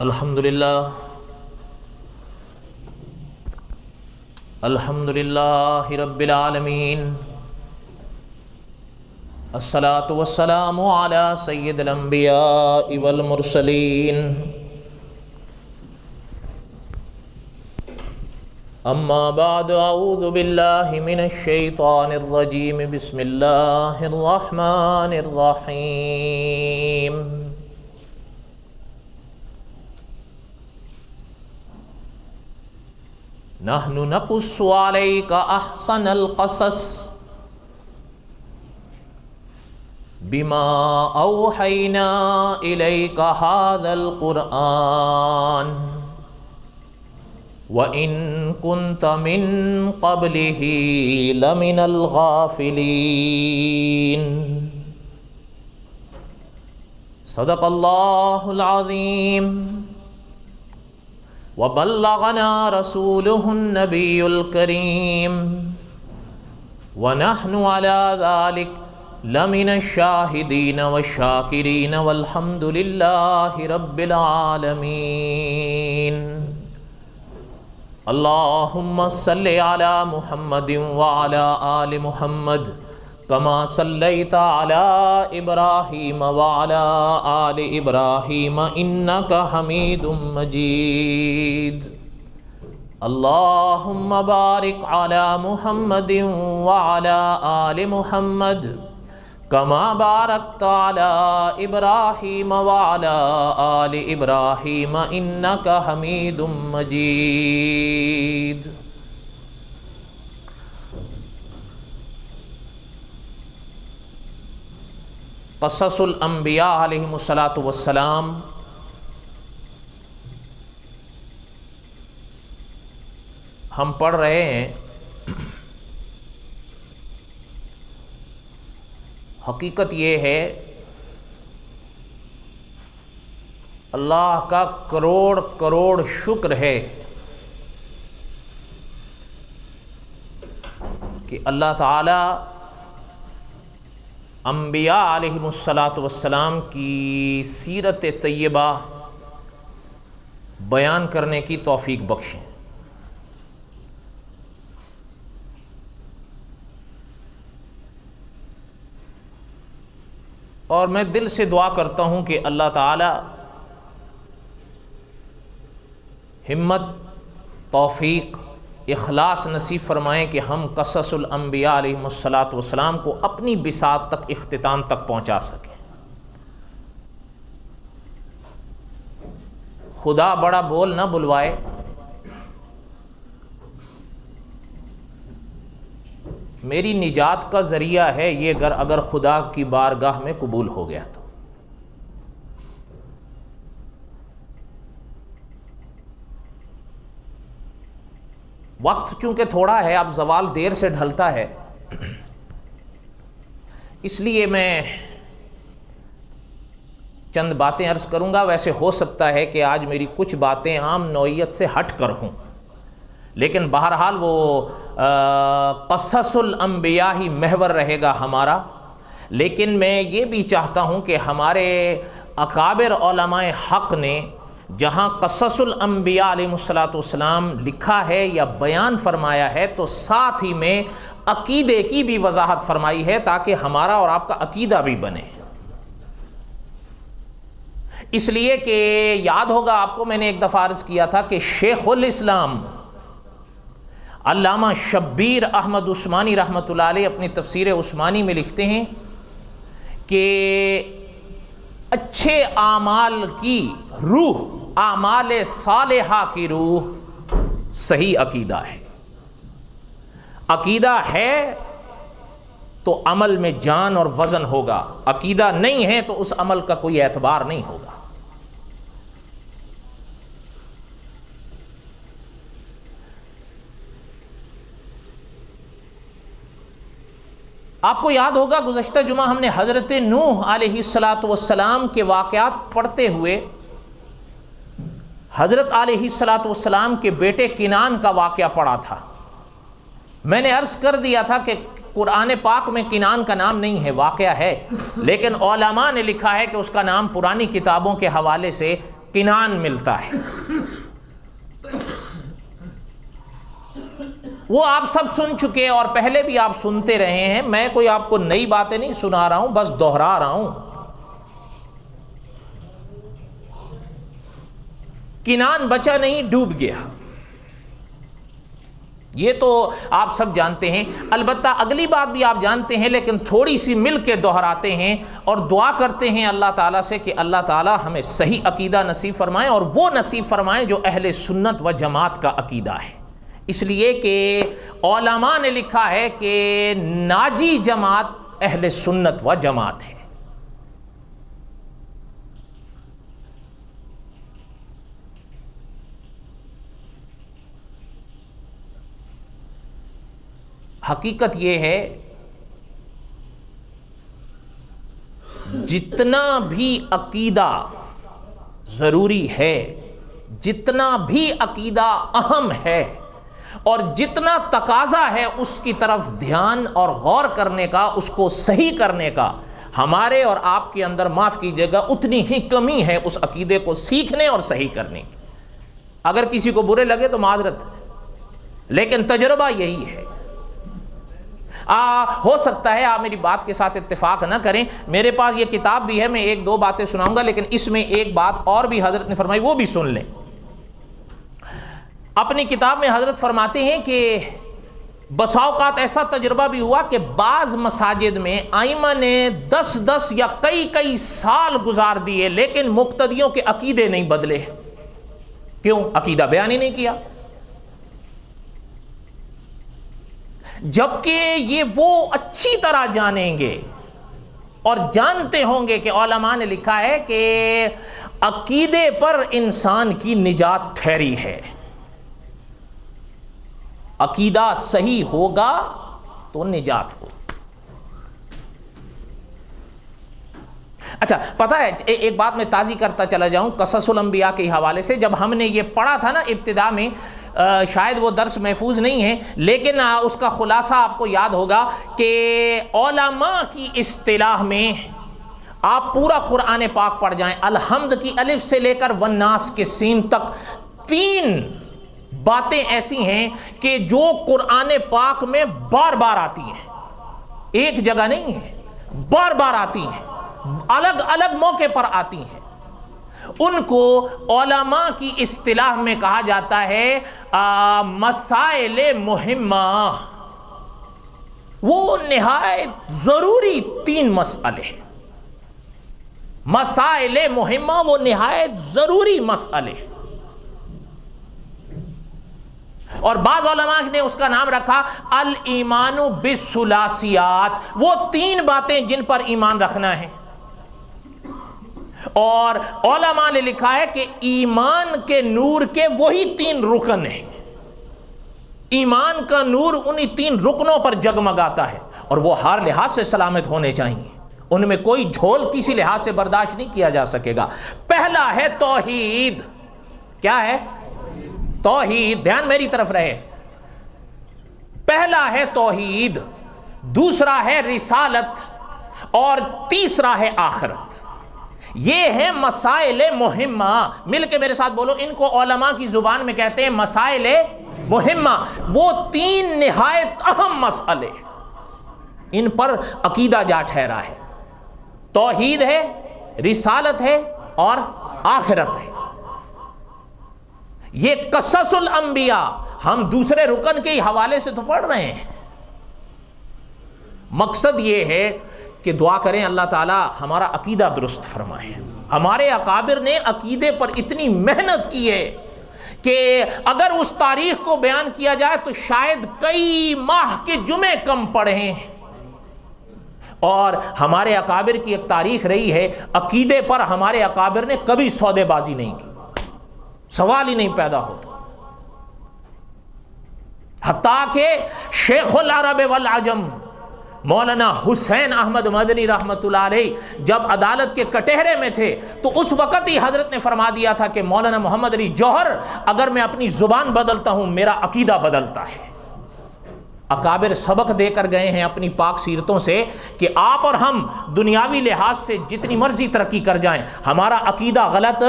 الحمدللہ رب العالمین، الصلاۃ والسلام علی سید الانبیاء والمرسلین، اما بعد، اعوذ باللہ من الشیطان الرجیم، بسم اللہ الرحمن الرحیم۔ نحن نقص علیک احسن القصص بما اوحینا الیک ھذا القرآن وَإِن كُنتَ مِن قَبْلِهِ لَمِنَ الْغَافِلِينَ۔ صدق اللہ العظیم وبلغنا رسولہ النبی الکریم ونحن علی ذلک لمن الشاہدین والشاکرین والحمد للہ رب العالمین۔ اللہم صلی علی محمد وعلی آل محمد کما صلیت علی ابراہیم وعلی آل ابراہیم انک حمید مجید۔ اللہم بارک علی محمد وعلی آل محمد کما بارکت علی ابراہیم وعلی آل ابراہیم انک حمید مجید۔ قصص الانبیاء علیہم الصلاۃ والسلام ہم پڑھ رہے ہیں۔ حقیقت یہ ہے اللہ کا کروڑ کروڑ شکر ہے کہ اللہ تعالی انبیاء علیہم الصلاۃ والسلام کی سیرت طیبہ بیان کرنے کی توفیق بخشیں۔ اور میں دل سے دعا کرتا ہوں کہ اللہ تعالی ہمت، توفیق، اخلاص نصیب فرمائیں کہ ہم قصص الانبیاء علیہم الصلاۃ والسلام کو اپنی بساط تک، اختتام تک پہنچا سکیں۔ خدا بڑا بول نہ بلوائے، میری نجات کا ذریعہ ہے یہ اگر خدا کی بارگاہ میں قبول ہو گیا تو۔ وقت چونکہ تھوڑا ہے، اب زوال دیر سے ڈھلتا ہے، اس لیے میں چند باتیں عرض کروں گا۔ ویسے ہو سکتا ہے کہ آج میری کچھ باتیں عام نوعیت سے ہٹ کر ہوں، لیکن بہرحال وہ قصص الانبیاء ہی محور رہے گا ہمارا۔ لیکن میں یہ بھی چاہتا ہوں کہ ہمارے اکابر علماء حق نے جہاں قصص الانبیاء علیہ الصلوۃ والسلام لکھا ہے یا بیان فرمایا ہے، تو ساتھ ہی میں عقیدے کی بھی وضاحت فرمائی ہے تاکہ ہمارا اور آپ کا عقیدہ بھی بنے۔ اس لیے کہ یاد ہوگا آپ کو، میں نے ایک دفعہ عرض کیا تھا کہ شیخ الاسلام علامہ شبیر احمد عثمانی رحمۃ اللہ علیہ اپنی تفسیر عثمانی میں لکھتے ہیں کہ اچھے اعمال کی روح، اعمال صالحہ کی روح صحیح عقیدہ ہے۔ عقیدہ ہے تو عمل میں جان اور وزن ہوگا، عقیدہ نہیں ہے تو اس عمل کا کوئی اعتبار نہیں ہوگا۔ آپ کو یاد ہوگا گزشتہ جمعہ ہم نے حضرت نوح علیہ الصلاۃ والسلام کے واقعات پڑھتے ہوئے حضرت علیہ الصلاۃ والسلام کے بیٹے کنان کا واقعہ پڑھا تھا۔ میں نے عرض کر دیا تھا کہ قرآن پاک میں کنان کا نام نہیں ہے، واقعہ ہے، لیکن علماء نے لکھا ہے کہ اس کا نام پرانی کتابوں کے حوالے سے کنان ملتا ہے. وہ آپ سب سن چکے اور پہلے بھی آپ سنتے رہے ہیں. میں کوئی آپ کو نئی باتیں نہیں سنا رہا ہوں، بس دوہرا رہا ہوں. کنان بچا نہیں، ڈوب گیا. یہ تو آپ سب جانتے ہیں. البتہ اگلی بات بھی آپ جانتے ہیں، لیکن تھوڑی سی مل کے دہراتے ہیں اور دعا کرتے ہیں اللہ تعالیٰ سے کہ اللہ تعالیٰ ہمیں صحیح عقیدہ نصیب فرمائیں، اور وہ نصیب فرمائیں جو اہل سنت و جماعت کا عقیدہ ہے. اس لیے کہ علماء نے لکھا ہے کہ ناجی جماعت اہل سنت و جماعت ہے. حقیقت یہ ہے جتنا بھی عقیدہ ضروری ہے، جتنا بھی عقیدہ اہم ہے، اور جتنا تقاضا ہے اس کی طرف دھیان اور غور کرنے کا، اس کو صحیح کرنے کا، ہمارے اور آپ کے اندر معاف کیجیے گا اتنی ہی کمی ہے اس عقیدے کو سیکھنے اور صحیح کرنے کی. اگر کسی کو برے لگے تو معذرت، لیکن تجربہ یہی ہے. ہو سکتا ہے آپ میری بات کے ساتھ اتفاق نہ کریں. میرے پاس یہ کتاب بھی ہے، میں ایک دو باتیں سناؤں گا، لیکن اس میں ایک بات اور بھی حضرت نے فرمائی، وہ بھی سن لیں. اپنی کتاب میں حضرت فرماتے ہیں کہ بسا اوقات ایسا تجربہ بھی ہوا کہ بعض مساجد میں ائمہ نے 10 یا کئی سال گزار دیے، لیکن مقتدیوں کے عقیدے نہیں بدلے. کیوں؟ عقیدہ بیان ہی نہیں کیا. جبکہ یہ وہ اچھی طرح جانیں گے اور جانتے ہوں گے کہ علماء نے لکھا ہے کہ عقیدے پر انسان کی نجات ٹھہری ہے. عقیدہ صحیح ہوگا تو نجات ہو. اچھا پتہ ہے ایک بات میں تازی کرتا چلا جاؤں قصص الانبیاء کے حوالے سے. جب ہم نے یہ پڑھا تھا نا ابتدا میں، شاید وہ درس محفوظ نہیں ہے، لیکن اس کا خلاصہ آپ کو یاد ہوگا کہ علماء کی اصطلاح میں آپ پورا قرآن پاک پڑھ جائیں، الحمد کی الف سے لے کر والناس کے سین تک 3 باتیں ایسی ہیں کہ جو قرآن پاک میں بار بار آتی ہیں. ایک جگہ نہیں ہے، بار بار آتی ہیں، الگ الگ موقع پر آتی ہیں. ان کو علماء کی اصطلاح میں کہا جاتا ہے مسائل مہمہ. وہ نہایت ضروری 3 مسئلے، مسائل مہمہ، وہ نہایت ضروری مسئلے. اور بعض علماء نے اس کا نام رکھا الایمان بالثلاثیات، وہ 3 باتیں جن پر ایمان رکھنا ہے. اور علماء نے لکھا ہے کہ ایمان کے نور کے وہی 3 رکن ہیں. ایمان کا نور انہی 3 رکنوں پر جگمگاتا ہے، اور وہ ہر لحاظ سے سلامت ہونے چاہیے. ان میں کوئی جھول کسی لحاظ سے برداشت نہیں کیا جا سکے گا. پہلا ہے توحید. کیا ہے؟ توحید. دھیان میری طرف رہے. پہلا ہے توحید، دوسرا ہے رسالت، اور تیسرا ہے آخرت. یہ ہیں مسائل مہمہ. مل کے میرے ساتھ بولو، ان کو علماء کی زبان میں کہتے ہیں مسائل مہمہ. وہ 3 نہایت اہم مسئلے، ان پر عقیدہ جا ٹھہرا ہے. توحید ہے، رسالت ہے، اور آخرت ہے. یہ قصص الانبیاء ہم دوسرے رکن کے حوالے سے تو پڑھ رہے ہیں. مقصد یہ ہے کہ دعا کریں اللہ تعالیٰ ہمارا عقیدہ درست فرمائے. ہمارے اکابر نے عقیدے پر اتنی محنت کی ہے کہ اگر اس تاریخ کو بیان کیا جائے تو شاید کئی ماہ کے جمعے کم پڑے ہیں. اور ہمارے اکابر کی ایک تاریخ رہی ہے، عقیدے پر ہمارے اکابر نے کبھی سودے بازی نہیں کی، سوال ہی نہیں پیدا ہوتا. حتیٰ کہ شیخ العرب والعجم مولانا حسین احمد مدنی رحمت اللہ علیہ جب عدالت کے کٹہرے میں تھے تو اس وقت ہی حضرت نے فرما دیا تھا کہ مولانا محمد علی جوہر اگر میں اپنی زبان بدلتا ہوں میرا عقیدہ بدلتا ہے. اکابر سبق دے کر گئے ہیں اپنی پاک سیرتوں سے کہ آپ اور ہم دنیاوی لحاظ سے جتنی مرضی ترقی کر جائیں، ہمارا عقیدہ غلط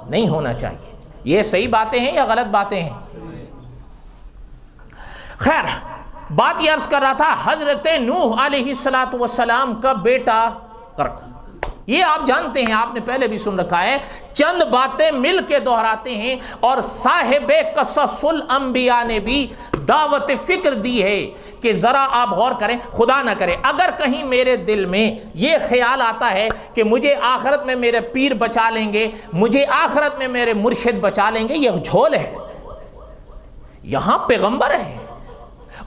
نہیں ہونا چاہیے۔ یہ صحیح باتیں ہیں یا غلط باتیں ہیں؟ خیر، بات یہ عرض کر رہا تھا، حضرت نوح علیہ السلام کا بیٹا غرق۔ یہ آپ جانتے ہیں، آپ نے پہلے بھی سن رکھا ہے، چند باتیں مل کے دہراتے ہیں، اور صاحب قصص الانبیاء نے بھی دعوت فکر دی ہے کہ ذرا آپ غور کریں۔ خدا نہ کرے اگر کہیں میرے دل میں یہ خیال آتا ہے کہ مجھے آخرت میں میرے پیر بچا لیں گے، مجھے آخرت میں میرے مرشد بچا لیں گے، یہ جھول ہے۔ یہاں پیغمبر ہے،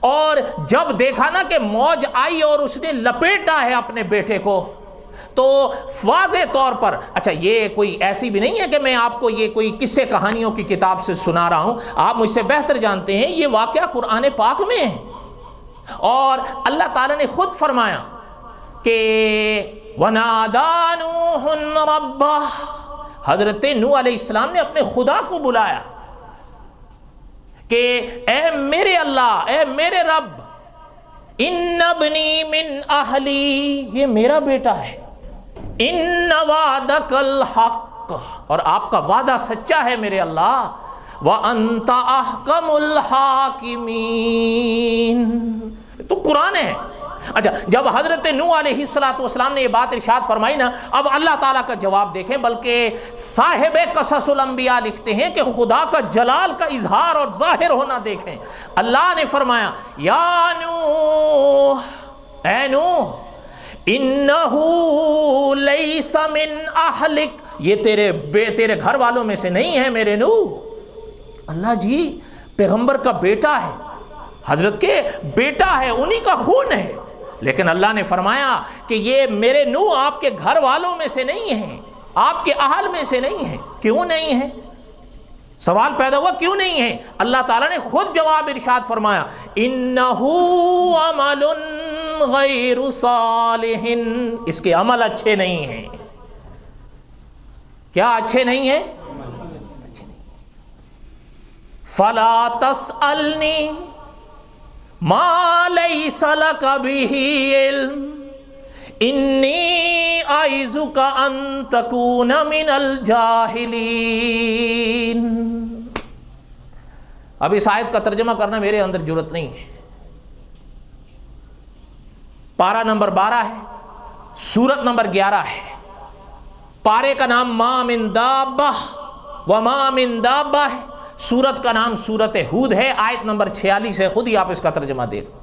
اور جب دیکھا نا کہ موج آئی اور اس نے لپیٹا ہے اپنے بیٹے کو، تو واضح طور پر، اچھا یہ کوئی ایسی بھی نہیں ہے کہ میں آپ کو یہ کوئی قصے کہانیوں کی کتاب سے سنا رہا ہوں، آپ مجھ سے بہتر جانتے ہیں یہ واقعہ قرآن پاک میں ہے، اور اللہ تعالیٰ نے خود فرمایا کہ وَنَادَى نُوحٌ رَبَّهُ، حضرت نوح علیہ السلام نے اپنے خدا کو بلایا کہ اے میرے اللہ، اے میرے رب، ان ابنی من اہلی، یہ میرا بیٹا ہے، ان وعدک الحق، اور آپ کا وعدہ سچا ہے میرے اللہ، وانت احکم الحاکمین، تو قرآن ہے۔ اچھا، جب حضرت نوح علیہ السلام نے یہ بات ارشاد فرمائی نا، اب اللہ تعالیٰ کا جواب دیکھیں، بلکہ صاحب قصص الانبیاء لکھتے ہیں کہ خدا کا جلال کا اظہار اور ظاہر ہونا دیکھیں۔ اللہ نے فرمایا یا نوح، اے نوح، انہو لیس من اہلک، یہ تیرے گھر والوں میں سے نہیں ہے میرے نوح۔ اللہ جی پیغمبر کا بیٹا ہے، حضرت کے بیٹا ہے، انہی کا خون ہے، لیکن اللہ نے فرمایا کہ یہ میرے نوح آپ کے گھر والوں میں سے نہیں ہیں، آپ کے اہل میں سے نہیں ہیں۔ کیوں نہیں ہے؟ سوال پیدا ہوا کیوں نہیں ہے؟ اللہ تعالیٰ نے خود جواب ارشاد فرمایا انہو عمل غیر صالح، اس کے عمل اچھے نہیں ہیں۔ کیا اچھے نہیں ہیں؟ فلا تسألنی ما لیس لک بہ علم انی اعظک ان تکون من الجاہلین۔ اب اس آیت کا ترجمہ کرنا میرے اندر جرت نہیں ہے۔ پارہ نمبر 12 ہے، سورت نمبر 11 ہے، پارے کا نام ما من دابہ وما من دابہ ہے، سورت کا نام سورت ہود ہے، آیت نمبر 46 ہے، خود ہی آپ اس کا ترجمہ دیکھیں۔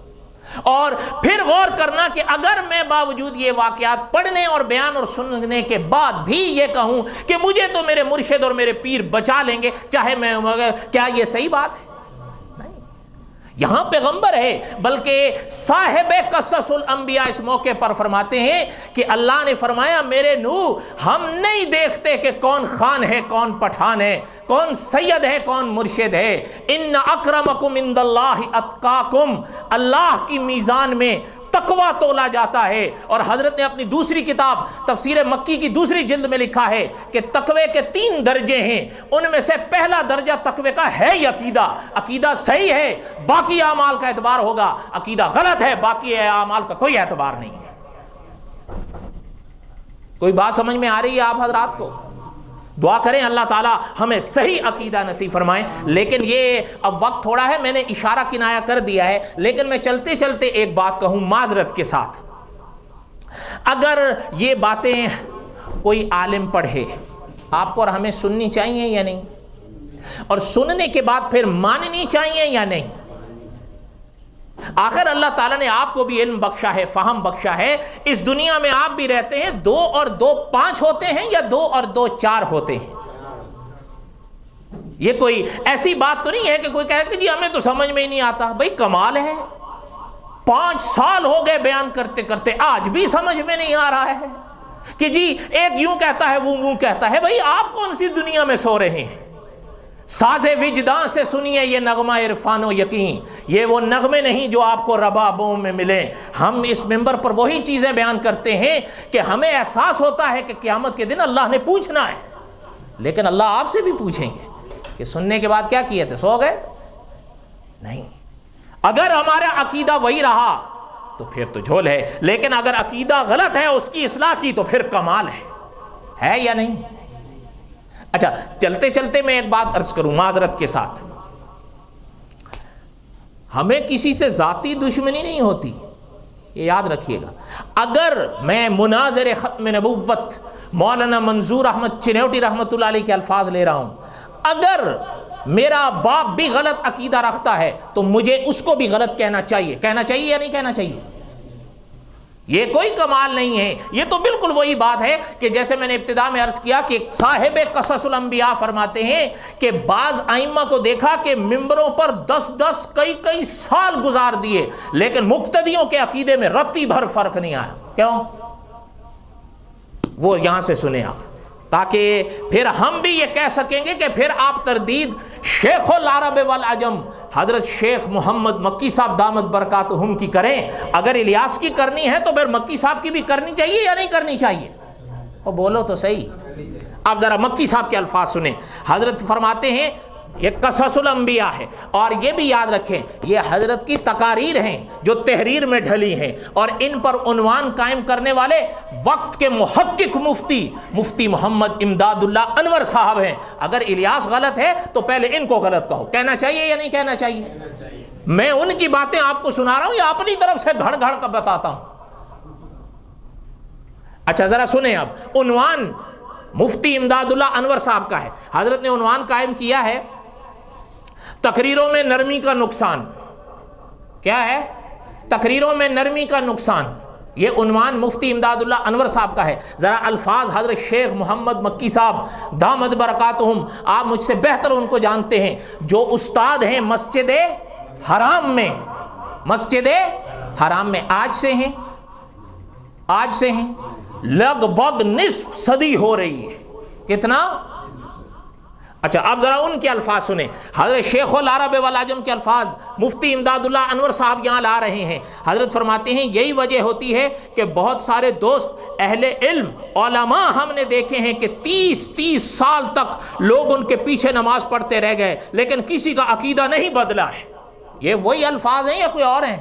اور پھر غور کرنا کہ اگر میں باوجود یہ واقعات پڑھنے اور بیان اور سننے کے بعد بھی یہ کہوں کہ مجھے تو میرے مرشد اور میرے پیر بچا لیں گے چاہے میں، کیا یہ صحیح بات ہے؟ نہیں، یہاں پیغمبر ہے، بلکہ صاحب قصص الانبیاء اس موقع پر فرماتے ہیں کہ اللہ نے فرمایا میرے نوح ہم نہیں دیکھتے کہ کون خان ہے کون پٹھان ہے، کون سید ہے کون مرشد ہے، ان اکرمکم عند اللہ اتقاکم، اللہ کی میزان میں تقوی تولا جاتا ہے۔ اور حضرت نے اپنی دوسری کتاب تفسیر مکی کی دوسری جلد میں لکھا ہے کہ تقوی کے 3 درجے ہیں، ان میں سے پہلا درجہ تقوی کا ہے ہی عقیدہ، عقیدہ صحیح ہے باقی اعمال کا اعتبار ہوگا، عقیدہ غلط ہے باقی اعمال کا کوئی اعتبار نہیں ہے۔ کوئی بات سمجھ میں آ رہی ہے آپ حضرات کو؟ دعا کریں اللہ تعالیٰ ہمیں صحیح عقیدہ نصیب فرمائیں۔ لیکن یہ اب وقت تھوڑا ہے، میں نے اشارہ کنایا کر دیا ہے، لیکن میں چلتے چلتے ایک بات کہوں معذرت کے ساتھ۔ اگر یہ باتیں کوئی عالم پڑھے، آپ کو اور ہمیں سننی چاہیے یا نہیں؟ اور سننے کے بعد پھر ماننی چاہیے یا نہیں؟ آخر اللہ تعالیٰ نے آپ کو بھی علم بخشا ہے، فہم بخشا ہے، اس دنیا میں آپ بھی رہتے ہیں، 2 اور 2 5 ہوتے ہیں یا 2 اور 2 4 ہوتے ہیں؟ یہ کوئی ایسی بات تو نہیں ہے کہ کوئی کہے کہ جی ہمیں تو سمجھ میں ہی نہیں آتا۔ بھئی کمال ہے، 5 سال ہو گئے بیان کرتے کرتے آج بھی سمجھ میں نہیں آ رہا ہے کہ جی ایک یوں کہتا ہے وہ کہتا ہے۔ بھئی آپ کون سی دنیا میں سو رہے ہیں؟ ساز وجدان سے سنیے یہ نغمہ عرفان و یقین، یہ وہ نغمے نہیں جو آپ کو ربابوں میں ملیں۔ ہم اس منبر پر وہی چیزیں بیان کرتے ہیں کہ ہمیں احساس ہوتا ہے کہ قیامت کے دن اللہ نے پوچھنا ہے، لیکن اللہ آپ سے بھی پوچھیں گے کہ سننے کے بعد کیا کیے تھے، سو گئے؟ نہیں، اگر ہمارا عقیدہ وہی رہا تو پھر تو جھول ہے، لیکن اگر عقیدہ غلط ہے اس کی اصلاح کی تو پھر کمال ہے یا نہیں؟ اچھا چلتے چلتے میں ایک بات عرض کروں معذرت کے ساتھ، ہمیں کسی سے ذاتی دشمنی نہیں ہوتی، یہ یاد رکھیے گا۔ اگر میں مناظر ختم نبوت مولانا منظور احمد چنوٹی رحمۃ اللہ علیہ کے الفاظ لے رہا ہوں، اگر میرا باپ بھی غلط عقیدہ رکھتا ہے تو مجھے اس کو بھی غلط کہنا چاہیے یا نہیں کہنا چاہیے؟ یہ کوئی کمال نہیں ہے، یہ تو بالکل وہی بات ہے کہ جیسے میں نے ابتدا میں عرض کیا کہ صاحب قصص الانبیاء فرماتے ہیں کہ بعض ائمہ کو دیکھا کہ ممبروں پر 10 کئی سال گزار دیے لیکن مقتدیوں کے عقیدے میں رتی بھر فرق نہیں آیا۔ کیوں؟ وہ یہاں سے سنیں آپ، تاکہ پھر ہم بھی یہ کہہ سکیں گے کہ پھر آپ تردید شیخ العرب والعجم حضرت شیخ محمد مکی صاحب دامت برکاتہم کی کریں، اگر الیاس کی کرنی ہے تو پھر مکی صاحب کی بھی کرنی چاہیے یا نہیں کرنی چاہیے؟ اور بولو تو صحیح۔ اب ذرا مکی صاحب کے الفاظ سنیں، حضرت فرماتے ہیں یہ قصص الانبیاء ہے، اور یہ بھی یاد رکھیں یہ حضرت کی تقاریر ہیں جو تحریر میں ڈھلی ہیں، اور ان پر عنوان قائم کرنے والے وقت کے محقق مفتی محمد امداد اللہ انور صاحب ہیں۔ اگر الیاس غلط ہے تو پہلے ان کو غلط کہو، کہنا چاہیے یا نہیں کہنا چاہیے؟ میں ان کی باتیں آپ کو سنا رہا ہوں یا اپنی طرف سے گھڑ گھڑ کر بتاتا ہوں؟ اچھا ذرا سنیں، اب عنوان مفتی امداد اللہ انور صاحب کا ہے، حضرت نے عنوان قائم کیا ہے تقریروں میں نرمی کا نقصان۔ کیا ہے؟ تقریروں میں نرمی کا نقصان، یہ عنوان مفتی امداد اللہ انور صاحب کا ہے۔ ذرا الفاظ حضرت شیخ محمد مکی صاحب دامت برکاتہم، آپ مجھ سے بہتر ان کو جانتے ہیں، جو استاد ہیں مسجد حرام میں آج سے ہیں لگ بھگ نصف صدی ہو رہی ہے۔ کتنا؟ اچھا اب ذرا ان کے الفاظ سنیں، حضرت شیخ العرب والعجم کے الفاظ مفتی امداد اللہ انور صاحب یہاں لا رہے ہیں۔ حضرت فرماتے ہیں یہی وجہ ہوتی ہے کہ بہت سارے دوست اہل علم علماء ہم نے دیکھے ہیں کہ 30 سال تک لوگ ان کے پیچھے نماز پڑھتے رہ گئے لیکن کسی کا عقیدہ نہیں بدلا ہے۔ یہ وہی الفاظ ہیں یا کوئی اور ہیں؟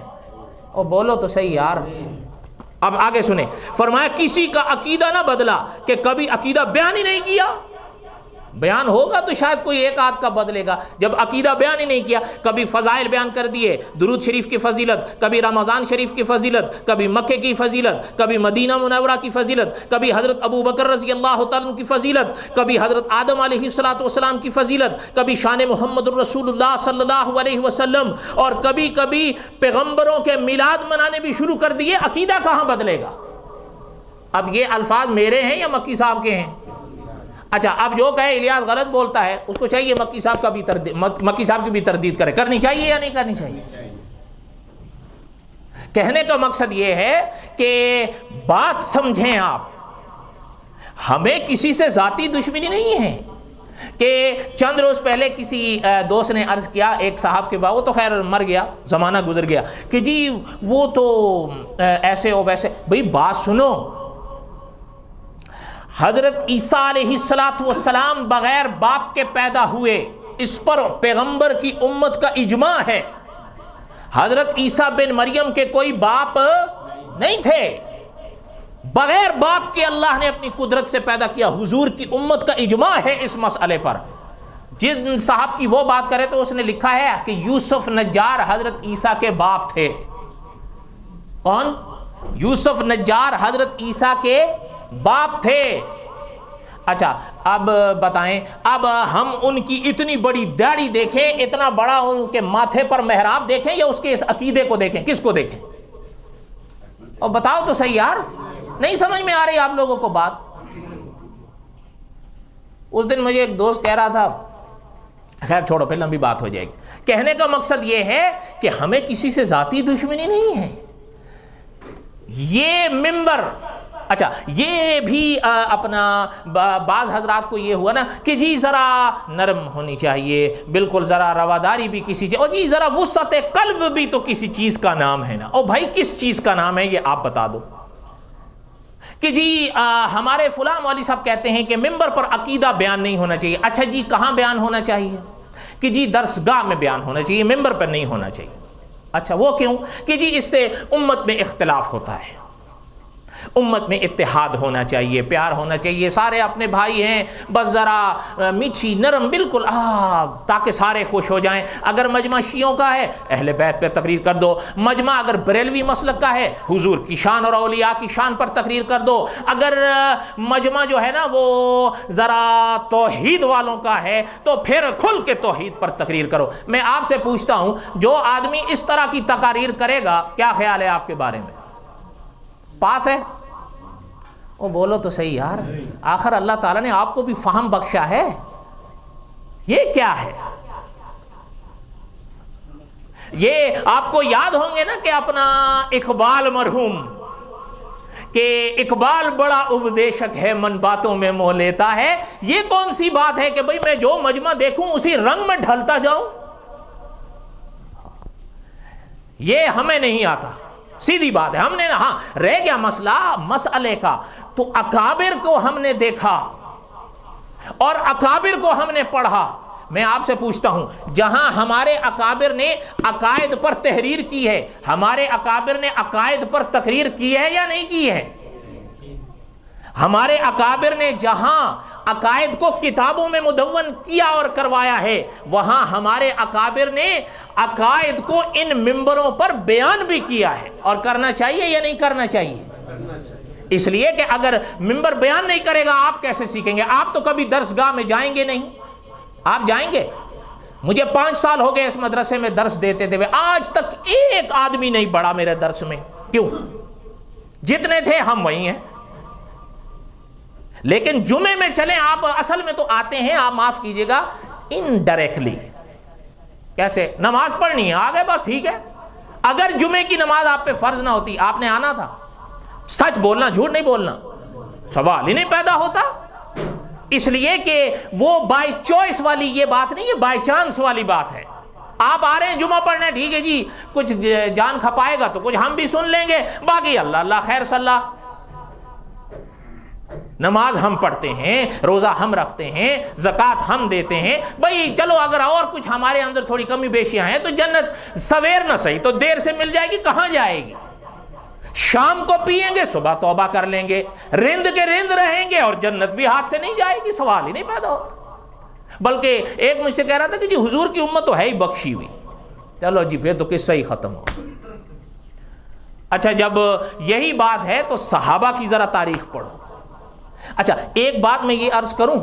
اور بولو تو صحیح یار۔ اب آگے سنیں، فرمایا کسی کا عقیدہ نہ بدلا، کہ کبھی عقیدہ بیان ہی نہیں کیا، بیان ہوگا تو شاید کوئی ایک آدھ کا بدلے گا، جب عقیدہ بیان ہی نہیں کیا، کبھی فضائل بیان کر دیے، درود شریف کی فضیلت، کبھی رمضان شریف کی فضیلت، کبھی مکے کی فضیلت، کبھی مدینہ منورہ کی فضیلت، کبھی حضرت ابو بکر رضی اللہ تعالیٰ کی فضیلت، کبھی حضرت آدم علیہ السلام کی فضیلت، کبھی شان محمد الرسول اللہ صلی اللہ علیہ وسلم، اور کبھی کبھی پیغمبروں کے میلاد منانے بھی شروع کر دیے۔ عقیدہ کہاں بدلے گا؟ اب یہ الفاظ میرے ہیں یا مکی صاحب کے ہیں؟ اچھا اب جو کہے الیاس غلط بولتا ہے اس کو چاہیے مکی صاحب کی بھی تردید کرنی چاہیے یا نہیں کرنی چاہیے؟ کہنے کا مقصد یہ ہے کہ بات سمجھیں آپ، ہمیں کسی سے ذاتی دشمنی نہیں ہے۔ کہ چند روز پہلے کسی دوست نے عرض کیا ایک صاحب کے بعد، وہ تو خیر مر گیا، زمانہ گزر گیا، کہ جی وہ تو ایسے اور ویسے۔ بھئی بات سنو، حضرت عیسیٰ علیہ السلام بغیر باپ کے پیدا ہوئے، اس پر پیغمبر کی امت کا اجماع ہے۔ حضرت عیسیٰ بن مریم کے کوئی باپ نہیں تھے، بغیر باپ کے اللہ نے اپنی قدرت سے پیدا کیا۔ حضور کی امت کا اجماع ہے اس مسئلے پر۔ جن صاحب کی وہ بات کرے تو اس نے لکھا ہے کہ یوسف نجار حضرت عیسیٰ کے باپ تھے۔ کون؟ یوسف نجار حضرت عیسیٰ کے باپ تھے۔ اچھا اب بتائیں، اب ہم ان کی اتنی بڑی داڑھی دیکھیں، اتنا بڑا ان کے ماتھے پر محراب دیکھیں، یا اس کے اس عقیدے کو دیکھیں؟ کس کو دیکھیں؟ اور بتاؤ تو صحیح یار، نہیں سمجھ میں آ رہی آپ لوگوں کو بات؟ اس دن مجھے ایک دوست کہہ رہا تھا، خیر چھوڑو پھر لمبی بات ہو جائے گی۔ کہنے کا مقصد یہ ہے کہ ہمیں کسی سے ذاتی دشمنی نہیں ہے۔ یہ ممبر، اچھا یہ بھی اپنا بعض حضرات کو یہ ہوا نا کہ جی ذرا نرم ہونی چاہیے، بالکل ذرا رواداری بھی کسی چیز، اور جی ذرا وسعت قلب بھی تو کسی چیز کا نام ہے نا۔ اور بھائی کس چیز کا نام ہے یہ آپ بتا دو۔ کہ جی ہمارے فلاں مولوی صاحب کہتے ہیں کہ ممبر پر عقیدہ بیان نہیں ہونا چاہیے۔ اچھا جی کہاں بیان ہونا چاہیے؟ کہ جی درسگاہ میں بیان ہونا چاہیے، ممبر پر نہیں ہونا چاہیے۔ اچھا وہ کیوں؟ کہ جی اس سے امت میں اختلاف ہوتا ہے، امت میں اتحاد ہونا چاہیے، پیار ہونا چاہیے، سارے اپنے بھائی ہیں، بس ذرا میٹھی نرم بالکل تاکہ سارے خوش ہو جائیں۔ اگر مجمع شیعوں کا ہے اہل بیت پہ تقریر کر دو، مجمع اگر بریلوی مسلک کا ہے حضور کی شان اور اولیاء کی شان پر تقریر کر دو، اگر مجمع جو ہے نا وہ ذرا توحید والوں کا ہے تو پھر کھل کے توحید پر تقریر کرو۔ میں آپ سے پوچھتا ہوں جو آدمی اس طرح کی تقاریر کرے گا کیا خیال ہے آپ کے بارے میں؟ پاس ہے؟ وہ بولو تو صحیح یار، آخر اللہ تعالیٰ نے آپ کو بھی فہم بخشا ہے، یہ کیا ہے؟ یہ آپ کو یاد ہوں گے نا کہ اپنا اقبال مرحوم کہ اقبال بڑا اپدیشک ہے من باتوں میں موہ لیتا ہے، یہ کون سی بات ہے کہ بھئی میں جو مجمع دیکھوں اسی رنگ میں ڈھلتا جاؤں؟ یہ ہمیں نہیں آتا، سیدھی بات ہے۔ ہم نے ہاں رہ گیا مسئلہ مسئلے کا، تو اکابر کو ہم نے دیکھا اور اکابر کو ہم نے پڑھا۔ میں آپ سے پوچھتا ہوں جہاں ہمارے اکابر نے عقائد پر تحریر کی ہے، ہمارے اکابر نے عقائد پر تقریر کی ہے یا نہیں کی ہے؟ ہمارے اکابر نے جہاں عقائد کو کتابوں میں مدون کیا اور کروایا ہے، وہاں ہمارے اکابر نے عقائد کو ان ممبروں پر بیان بھی کیا ہے، اور کرنا چاہیے یا نہیں کرنا چاہیے؟ اس لیے کہ اگر ممبر بیان نہیں کرے گا آپ کیسے سیکھیں گے؟ آپ تو کبھی درسگاہ میں جائیں گے نہیں، آپ جائیں گے؟ مجھے 5 سال ہو گئے اس مدرسے میں درس دیتے تھے، آج تک ایک آدمی نہیں بڑھا میرے درس میں۔ کیوں؟ جتنے تھے ہم وہی ہیں۔ لیکن جمعے میں چلیں، آپ اصل میں تو آتے ہیں، آپ معاف کیجئے گا انڈائریکٹلی۔ کیسے؟ نماز پڑھنی ہے، آگے بس ٹھیک ہے۔ اگر جمعے کی نماز آپ پہ فرض نہ ہوتی آپ نے آنا تھا؟ سچ بولنا، جھوٹ نہیں بولنا، سوال ہی نہیں پیدا ہوتا۔ اس لیے کہ وہ بائی چوائس والی یہ بات نہیں، یہ بائی چانس والی بات ہے۔ آپ آ رہے ہیں جمعہ پڑھنا، ٹھیک ہے جی، کچھ جان کھپائے گا تو کچھ ہم بھی سن لیں گے، باقی اللہ اللہ خیر صلی۔ نماز ہم پڑھتے ہیں، روزہ ہم رکھتے ہیں، زکوٰۃ ہم دیتے ہیں، بھئی چلو اگر اور کچھ ہمارے اندر تھوڑی کمی بیشیاں ہیں تو جنت سویر نہ صحیح تو دیر سے مل جائے گی، کہاں جائے گی؟ شام کو پیئیں گے، صبح توبہ کر لیں گے، رند کے رند رہیں گے اور جنت بھی ہاتھ سے نہیں جائے گی، سوال ہی نہیں پیدا ہوتا۔ بلکہ ایک مجھ سے کہہ رہا تھا کہ جی حضور کی امت تو ہے ہی بخشی ہوئی۔ چلو جی پھر تو قصہ ہی ختم ہو۔ اچھا جب یہی بات ہے تو صحابہ کی ذرا تاریخ پڑھو۔ اچھا ایک بات میں یہ عرض کروں،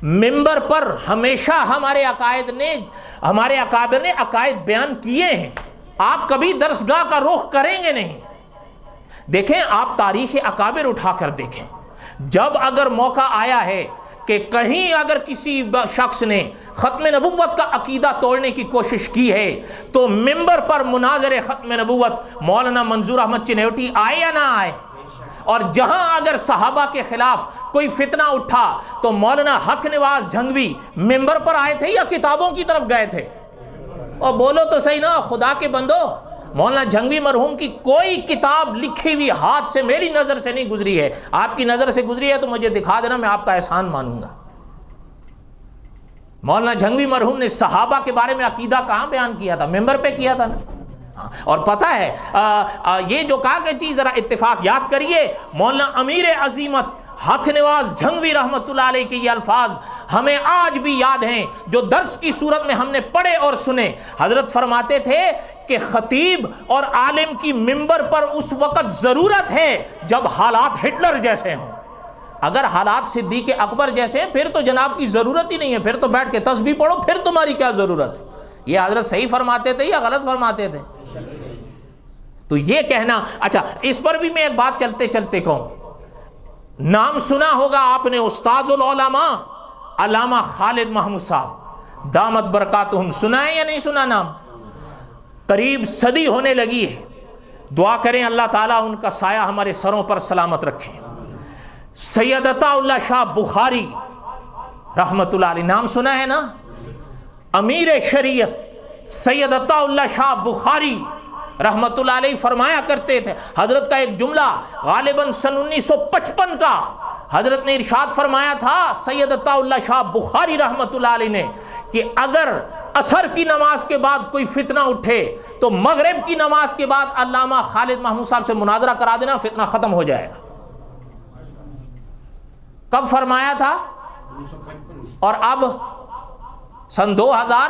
منبر پر ہمیشہ ہمارے عقائد نے، ہمارے اکابر نے عقائد بیان کیے ہیں، آپ کبھی درسگاہ کا رخ کریں گے نہیں۔ دیکھیں آپ تاریخ اکابر اٹھا کر دیکھیں، جب اگر موقع آیا ہے کہ کہیں اگر کسی شخص نے ختم نبوت کا عقیدہ توڑنے کی کوشش کی ہے تو منبر پر مناظر ختم نبوت مولانا منظور احمد چنیوٹی آئے یا نہ آئے؟ اور جہاں اگر صحابہ کے خلاف کوئی فتنہ اٹھا تو مولانا حق نواز جھنگوی منبر پر آئے تھے یا کتابوں کی طرف گئے تھے؟ اور بولو تو صحیح نا خدا کے بندو، مولانا جھنگوی مرحوم کی کوئی کتاب لکھی ہوئی ہاتھ سے میری نظر سے نہیں گزری ہے، آپ کی نظر سے گزری ہے تو مجھے دکھا دینا، میں آپ کا احسان مانوں گا۔ مولانا جھنگوی مرحوم نے صحابہ کے بارے میں عقیدہ کہاں بیان کیا تھا؟ منبر پہ کیا تھا نا۔ اور پتہ ہے یہ جو کہا کہ چیز ذرا اتفاق یاد کریے، مولانا امیر عظیمت حق نواز جھنگوی رحمت اللہ علیہ کے یہ الفاظ ہمیں آج بھی یاد ہیں، جو درس کی صورت میں ہم نے پڑھے اور سنے۔ حضرت فرماتے تھے کہ خطیب اور عالم کی منبر پر اس وقت ضرورت ہے جب حالات ہٹلر جیسے ہوں، اگر حالات صدیق اکبر جیسے ہیں پھر تو جناب کی ضرورت ہی نہیں ہے، پھر تو بیٹھ کے تسبیح پڑھو، پھر تمہاری کیا ضرورت ہے۔ یہ حضرت صحیح فرماتے تھے یا غلط فرماتے تھے؟ تو یہ کہنا، اچھا اس پر بھی میں ایک بات چلتے چلتے کہوں، نام سنا ہوگا آپ نے استاذ العلماء علامہ خالد محمود صاحب دامت برکاتہم، سنا ہے یا نہیں سنا نام؟ قریب صدی ہونے لگی ہے، دعا کریں اللہ تعالیٰ ان کا سایہ ہمارے سروں پر سلامت رکھے۔ سید عطا اللہ شاہ بخاری رحمت اللہ علیہ، نام سنا ہے نا؟ امیر شریعت سید عطا اللہ شاہ بخاری رحمت اللہ علیہ فرمایا کرتے تھے، حضرت کا ایک جملہ غالباً سن 1955 کا، حضرت نے ارشاد فرمایا تھا سید عطا اللہ شاہ بخاری رحمت اللہ علیہ نے کہ اگر عصر کی نماز کے بعد کوئی فتنہ اٹھے تو مغرب کی نماز کے بعد علامہ خالد محمود صاحب سے مناظرہ کرا دینا، فتنہ ختم ہو جائے گا۔ کب فرمایا تھا؟ اور اب سن 2000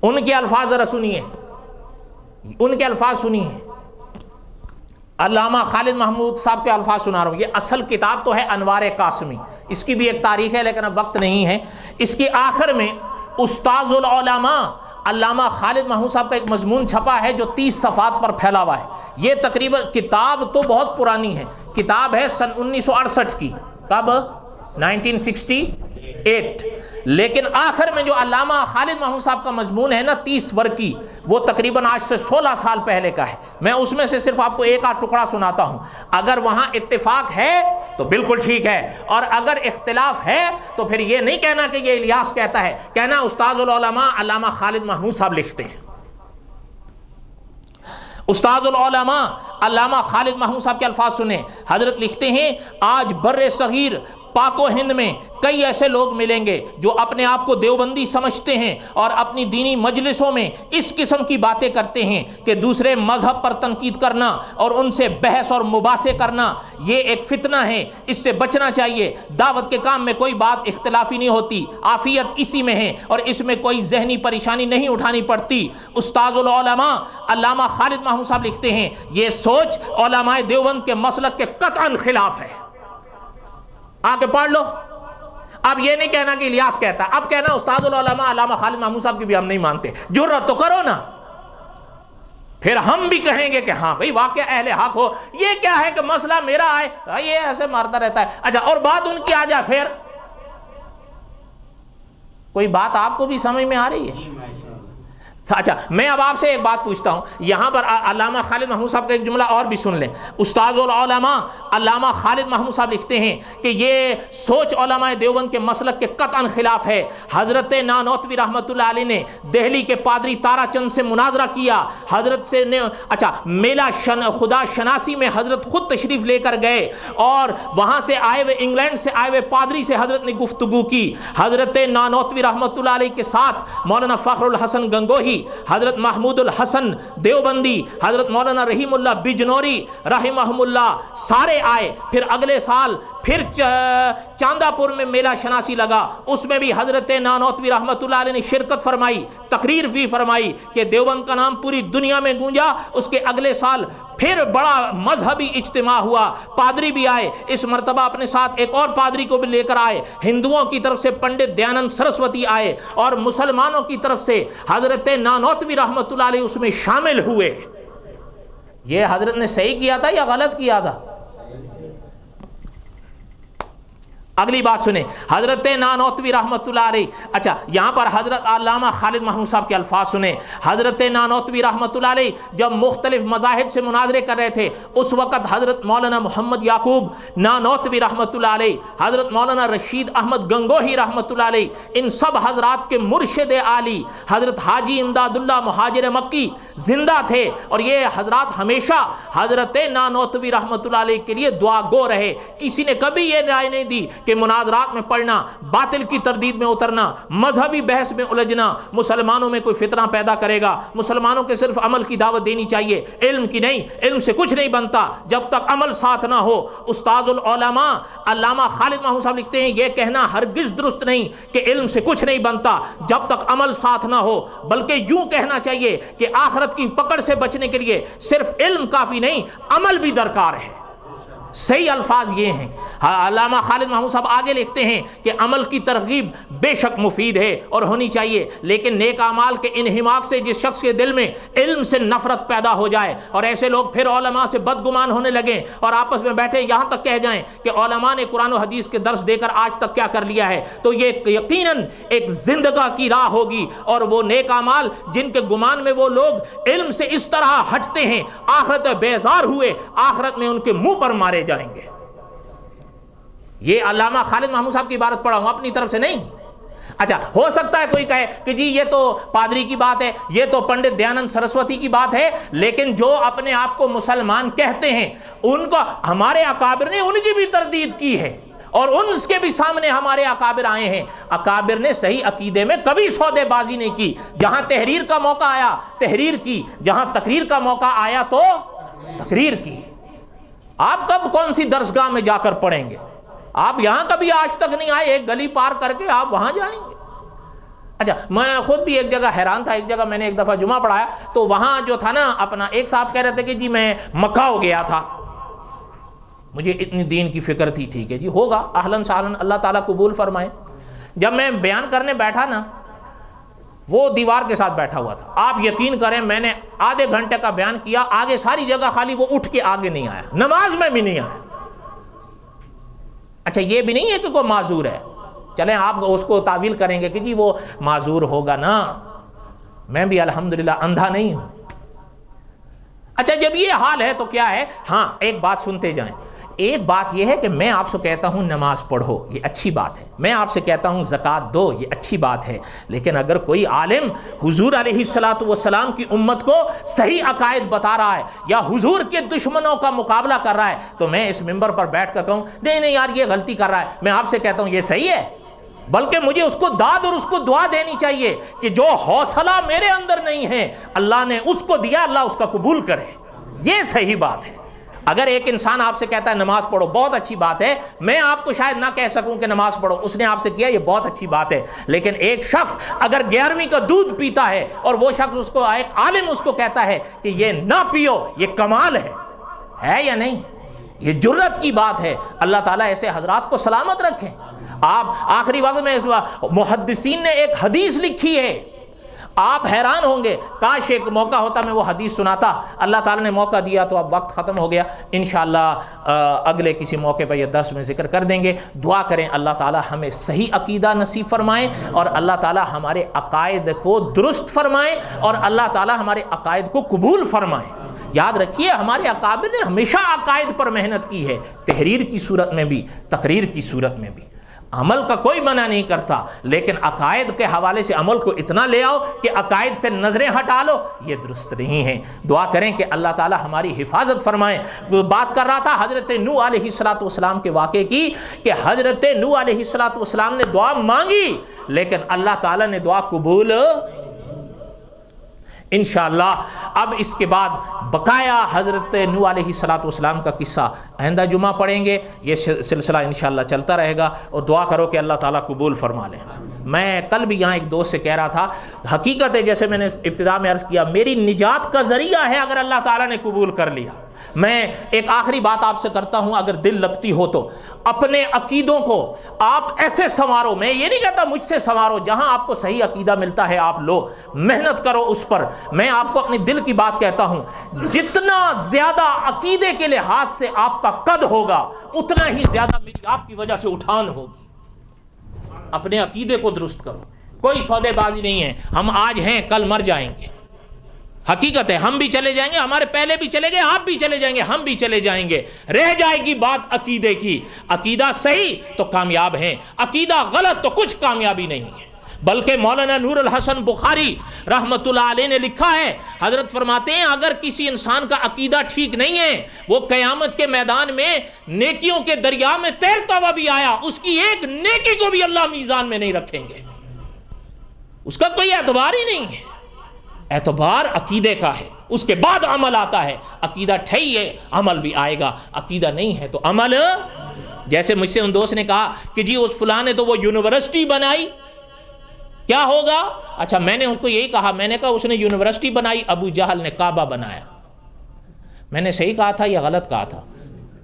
ان کے الفاظ ذرا سنیے، ان کے الفاظ سنیے، علامہ خالد محمود صاحب کے الفاظ سنا رہا ہوں۔ یہ اصل کتاب تو ہے انوار قاسمی، اس کی بھی ایک تاریخ ہے لیکن اب وقت نہیں ہے۔ اس کے آخر میں استاذ العلماء علامہ خالد محمود صاحب کا ایک مضمون چھپا ہے جو 30 صفحات پر پھیلا ہوا ہے۔ یہ تقریباً کتاب تو بہت پرانی ہے، کتاب ہے سن 1968 کی، کب؟ 1968، لیکن آخر میں جو علامہ خالد محمود صاحب کا مضمون ہے نا 30 ورقی، وہ تقریباً آج سے 16 سال پہلے کا ہے۔ میں اس میں سے صرف آپ کو ایک آدھ ٹکڑا سناتا ہوں۔ اگر وہاں اتفاق ہے تو بالکل ٹھیک ہے، اور اگر اختلاف ہے تو پھر یہ نہیں کہنا کہ یہ الیاس کہتا ہے، کہنا استاذ العلماء علامہ خالد محمود صاحب لکھتے ہیں۔ استاد العلماء علامہ خالد محمود صاحب کے الفاظ سنیں۔ حضرت لکھتے ہیں آج بر صغیر پاک و ہند میں کئی ایسے لوگ ملیں گے جو اپنے آپ کو دیوبندی سمجھتے ہیں اور اپنی دینی مجلسوں میں اس قسم کی باتیں کرتے ہیں کہ دوسرے مذہب پر تنقید کرنا اور ان سے بحث اور مباحثے کرنا یہ ایک فتنہ ہے، اس سے بچنا چاہیے۔ دعوت کے کام میں کوئی بات اختلافی نہیں ہوتی، عافیت اسی میں ہے اور اس میں کوئی ذہنی پریشانی نہیں اٹھانی پڑتی۔ استاذ العلماء علامہ خالد محمود صاحب لکھتے ہیں یہ سوچ علماء دیوبند کے مسلک کے قطعاً خلاف ہے۔ آ کے پڑھ لو۔ اب یہ نہیں کہنا کہ الیاس کہتا ہے، اب کہنا استاد العلماء علامہ خالد محمود صاحب کی بھی ہم نہیں مانتے۔ جرأت تو کرو نا، پھر ہم بھی کہیں گے کہ ہاں بھئی واقعہ اہل حق ہو۔ یہ کیا ہے کہ مسئلہ میرا آئے، یہ ایسے مارتا رہتا ہے۔ اچھا اور بات ان کی آ جائے، پھر کوئی بات آپ کو بھی سمجھ میں آ رہی ہے؟ اچھا میں اب آپ سے ایک بات پوچھتا ہوں، یہاں پر علامہ خالد محمود صاحب کا ایک جملہ اور بھی سن لیں۔ استاذ العلماء علامہ خالد محمود صاحب لکھتے ہیں کہ یہ سوچ علماء دیوبند کے مسلک کے قطعاً خلاف ہے۔ حضرت نانوتوی رحمۃ اللہ علیہ نے دہلی کے پادری تارا چند سے مناظرہ کیا، حضرت سے نے میلہ خدا شناسی میں حضرت خود تشریف لے کر گئے اور وہاں سے آئے ہوئے انگلینڈ سے آئے ہوئے پادری سے حضرت نے گفتگو کی۔ حضرت نانوتوی رحمۃ اللہ علیہ کے ساتھ مولانا فخر الحسن گنگوہی، حضرت محمود الحسن دیوبندی، حضرت مولانا رحیم اللہ بجنوری رحمہم اللہ سارے آئے۔ پھر اگلے سال پھر چاندہ پور میں میلہ شناسی لگا، اس میں بھی حضرت نانوتوی رحمۃ اللہ علیہ نے شرکت فرمائی، تقریر بھی فرمائی کہ دیوبند کا نام پوری دنیا میں گونجا۔ اس کے اگلے سال پھر بڑا مذہبی اجتماع ہوا، پادری بھی آئے، اس مرتبہ اپنے ساتھ ایک اور پادری کو بھی لے کر آئے۔ ہندوؤں کی طرف سے پنڈت دیانند سرسوتی آئے اور مسلمانوں کی طرف سے حضرت نانوتوی رحمۃ اللہ علیہ اس میں شامل ہوئے۔ یہ حضرت نے صحیح کیا تھا یا غلط کیا تھا؟ اگلی بات سنیں، حضرت نانوتوی رحمۃ اللہ علیہ، اچھا یہاں پر حضرت علامہ خالد محمود صاحب کے الفاظ سنیں۔ حضرت نانوتوی رحمۃ اللہ علیہ جب مختلف مذاہب سے مناظرے کر رہے تھے اس وقت حضرت مولانا محمد یعقوب نانوتوی رحمۃ اللہ علیہ، حضرت مولانا رشید احمد گنگوہی رحمۃ اللہ علیہ، ان سب حضرات کے مرشد عالی حضرت حاجی امداد اللہ مہاجر مکی زندہ تھے اور یہ حضرات ہمیشہ حضرت نانوتوی رحمۃ اللہ علیہ کے لیے دعا گو رہے۔ کسی نے کبھی یہ رائے نہیں دی کہ مناظرات میں پڑھنا، باطل کی تردید میں اترنا، مذہبی بحث میں الجھنا مسلمانوں میں کوئی فتنہ پیدا کرے گا۔ مسلمانوں کے صرف عمل کی دعوت دینی چاہیے، علم کی نہیں۔ علم سے کچھ نہیں بنتا جب تک عمل ساتھ نہ ہو۔ استاذ العلماء علامہ خالد محمود صاحب لکھتے ہیں یہ کہنا ہرگز درست نہیں کہ علم سے کچھ نہیں بنتا جب تک عمل ساتھ نہ ہو، بلکہ یوں کہنا چاہیے کہ آخرت کی پکڑ سے بچنے کے لیے صرف علم کافی نہیں، عمل بھی درکار ہے۔ صحیح الفاظ یہ ہیں۔ علامہ خالد محمود صاحب آگے لکھتے ہیں کہ عمل کی ترغیب بے شک مفید ہے اور ہونی چاہیے، لیکن نیک اعمال کے انہماک سے جس شخص کے دل میں علم سے نفرت پیدا ہو جائے اور ایسے لوگ پھر علماء سے بدگمان ہونے لگیں اور آپس میں بیٹھے یہاں تک کہہ جائیں کہ علماء نے قرآن و حدیث کے درس دے کر آج تک کیا کر لیا ہے، تو یہ یقیناً ایک زندگاہ کی راہ ہوگی۔ اور وہ نیک اعمال جن کے گمان میں وہ لوگ علم سے اس طرح ہٹتے ہیں، آخرت بیزار ہوئے، آخرت میں ان کے منہ پر مارے جائیں گے۔ یہ علامہ خالد محمود صاحب کی عبارت پڑھا ہوں، اپنی طرف سے نہیں۔ اچھا ہو سکتا ہے کوئی کہے کہ جی یہ تو پادری کی بات ہے، یہ تو پنڈت دیانند سرسوتی کی بات ہے، لیکن جو اپنے آپ کو مسلمان کہتے ہیں ان کو ہمارے اکابر نے ان کی بھی تردید کی ہے اور ان کے بھی سامنے ہمارے اکابر آئے ہیں. اکابر نے صحیح عقیدے میں کبھی سودے بازی نہیں کی. جہاں تحریر کا موقع آیا تحریر کی, جہاں تقریر کا موقع آیا تو تقریر کی. آپ کب کون سی درسگاہ میں جا کر پڑھیں گے؟ آپ یہاں کبھی آج تک نہیں آئے, ایک گلی پار کر کے آپ وہاں جائیں گے. اچھا, میں خود بھی ایک جگہ حیران تھا. ایک جگہ میں نے ایک دفعہ جمعہ پڑھایا تو وہاں جو تھا نا اپنا, ایک صاحب کہہ رہے تھے کہ جی میں مکہ ہو گیا تھا, مجھے اتنی دین کی فکر تھی. ٹھیک ہے جی, ہوگا, اہلاً سہلاً, اللہ تعالیٰ قبول فرمائے. جب میں بیان کرنے بیٹھا نا, وہ دیوار کے ساتھ بیٹھا ہوا تھا. آپ یقین کریں میں نے آدھے گھنٹے کا بیان کیا, آگے ساری جگہ خالی, وہ اٹھ کے آگے نہیں آیا, نماز میں بھی نہیں آیا. اچھا, یہ بھی نہیں ہے کہ کوئی معذور ہے, چلیں آپ اس کو تعویل کریں گے کہ جی وہ معذور ہوگا نا, میں بھی الحمدللہ اندھا نہیں ہوں. اچھا, جب یہ حال ہے تو کیا ہے؟ ہاں, ایک بات سنتے جائیں. ایک بات یہ ہے کہ میں آپ سے کہتا ہوں نماز پڑھو, یہ اچھی بات ہے. میں آپ سے کہتا ہوں زکوٰۃ دو, یہ اچھی بات ہے. لیکن اگر کوئی عالم حضور علیہ الصلوۃ والسلام کی امت کو صحیح عقائد بتا رہا ہے یا حضور کے دشمنوں کا مقابلہ کر رہا ہے, تو میں اس ممبر پر بیٹھ کر کہوں نہیں نہیں یار یہ غلطی کر رہا ہے, میں آپ سے کہتا ہوں یہ صحیح ہے. بلکہ مجھے اس کو داد اور اس کو دعا دینی چاہیے کہ جو حوصلہ میرے اندر نہیں ہے اللہ نے اس کو دیا, اللہ اس کا قبول کرے. یہ صحیح بات ہے. اگر ایک انسان آپ سے کہتا ہے نماز پڑھو, بہت اچھی بات ہے, میں آپ کو شاید نہ کہہ سکوں کہ نماز پڑھو, اس نے آپ سے کیا, یہ بہت اچھی بات ہے. لیکن ایک شخص اگر 11ویں کا دودھ پیتا ہے اور وہ شخص اس کو, ایک عالم اس کو کہتا ہے کہ یہ نہ پیو, یہ کمال ہے یا نہیں؟ یہ جرت کی بات ہے. اللہ تعالیٰ ایسے حضرات کو سلامت رکھیں. آپ آخری وقت میں محدثین نے ایک حدیث لکھی ہے, آپ حیران ہوں گے. کاش ایک موقع ہوتا میں وہ حدیث سناتا. اللہ تعالیٰ نے موقع دیا تو اب وقت ختم ہو گیا. انشاءاللہ اگلے کسی موقع پر یہ درس میں ذکر کر دیں گے. دعا کریں اللہ تعالیٰ ہمیں صحیح عقیدہ نصیب فرمائیں, اور اللہ تعالیٰ ہمارے عقائد کو درست فرمائیں, اور اللہ تعالیٰ ہمارے عقائد کو قبول فرمائیں. یاد رکھیے ہمارے اکابر نے ہمیشہ عقائد پر محنت کی ہے, تحریر کی صورت میں بھی, تقریر کی صورت میں بھی. عمل کا کوئی منع نہیں کرتا, لیکن عقائد کے حوالے سے عمل کو اتنا لے آؤ کہ عقائد سے نظریں ہٹا لو, یہ درست نہیں ہے. دعا کریں کہ اللہ تعالی ہماری حفاظت فرمائے. بات کر رہا تھا حضرت نوح علیہ السلام کے واقعے کی, کہ حضرت نوح علیہ السلام نے دعا مانگی لیکن اللہ تعالی نے دعا قبول. انشاءاللہ اب اس کے بعد بقایا حضرت نوح علیہ السلام کا قصہ آئندہ جمعہ پڑھیں گے. یہ سلسلہ انشاءاللہ چلتا رہے گا, اور دعا کرو کہ اللہ تعالیٰ قبول فرما لے. میں کل بھی یہاں ایک دوست سے کہہ رہا تھا, حقیقت ہے جیسے میں نے ابتدا میں عرض کیا, میری نجات کا ذریعہ ہے اگر اللہ تعالیٰ نے قبول کر لیا. میں ایک آخری بات آپ سے کرتا ہوں, اگر دل لگتی ہو تو اپنے عقیدوں کو آپ ایسے سنوارو. میں یہ نہیں کہتا مجھ سے سنوارو, جہاں آپ کو صحیح عقیدہ ملتا ہے آپ لو, محنت کرو اس پر. میں آپ کو اپنی دل کی بات کہتا ہوں, جتنا زیادہ عقیدے کے لحاظ سے آپ کا قد ہوگا اتنا ہی زیادہ میری آپ کی وجہ سے اٹھان ہوگی. اپنے عقیدے کو درست کرو, کوئی سودے بازی نہیں ہے. ہم آج ہیں کل مر جائیں گے, حقیقت ہے. ہم بھی چلے جائیں گے, ہمارے پہلے بھی چلے گئے, آپ بھی چلے جائیں گے, ہم بھی چلے جائیں گے. رہ جائے گی بات عقیدے کی. عقیدہ صحیح تو کامیاب ہیں, عقیدہ غلط تو کچھ کامیابی نہیں ہے. بلکہ مولانا نور الحسن بخاری رحمت اللہ علیہ نے لکھا ہے, حضرت فرماتے ہیں اگر کسی انسان کا عقیدہ ٹھیک نہیں ہے, وہ قیامت کے میدان میں نیکیوں کے دریا میں تیرتا ہوا بھی آیا, اس کی ایک نیکی کو بھی اللہ میزان میں نہیں رکھیں گے, اس کا کوئی اعتبار ہی نہیں ہے. اعتبار عقیدے کا ہے, اس کے بعد عمل آتا ہے. عقیدہ ٹھیک ہے عمل بھی آئے گا, عقیدہ نہیں ہے تو عمل. جیسے مجھ سے ان دوست نے کہا کہ جی اس فلاں نے تو وہ یونیورسٹی بنائی, کیا ہوگا؟ اچھا میں نے اس کو یہی کہا, میں نے کہا اس نے یونیورسٹی بنائی, ابو جہل نے کعبہ بنایا. میں نے صحیح کہا تھا یا غلط کہا تھا؟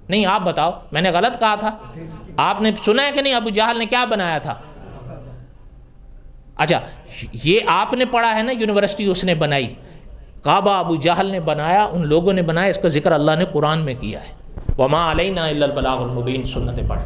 نہیں آپ بتاؤ, میں نے غلط کہا تھا؟ آپ نے سنا ہے کہ نہیں ابو جہل نے کیا بنایا تھا؟ اچھا یہ آپ نے پڑھا ہے نا یونیورسٹی اس نے بنائی, کعبہ ابو جہل نے بنایا, ان لوگوں نے بنایا, اس کا ذکر اللہ نے قرآن میں کیا ہے. وما علینا الا البلاغ المبین. سنتیں پڑھ.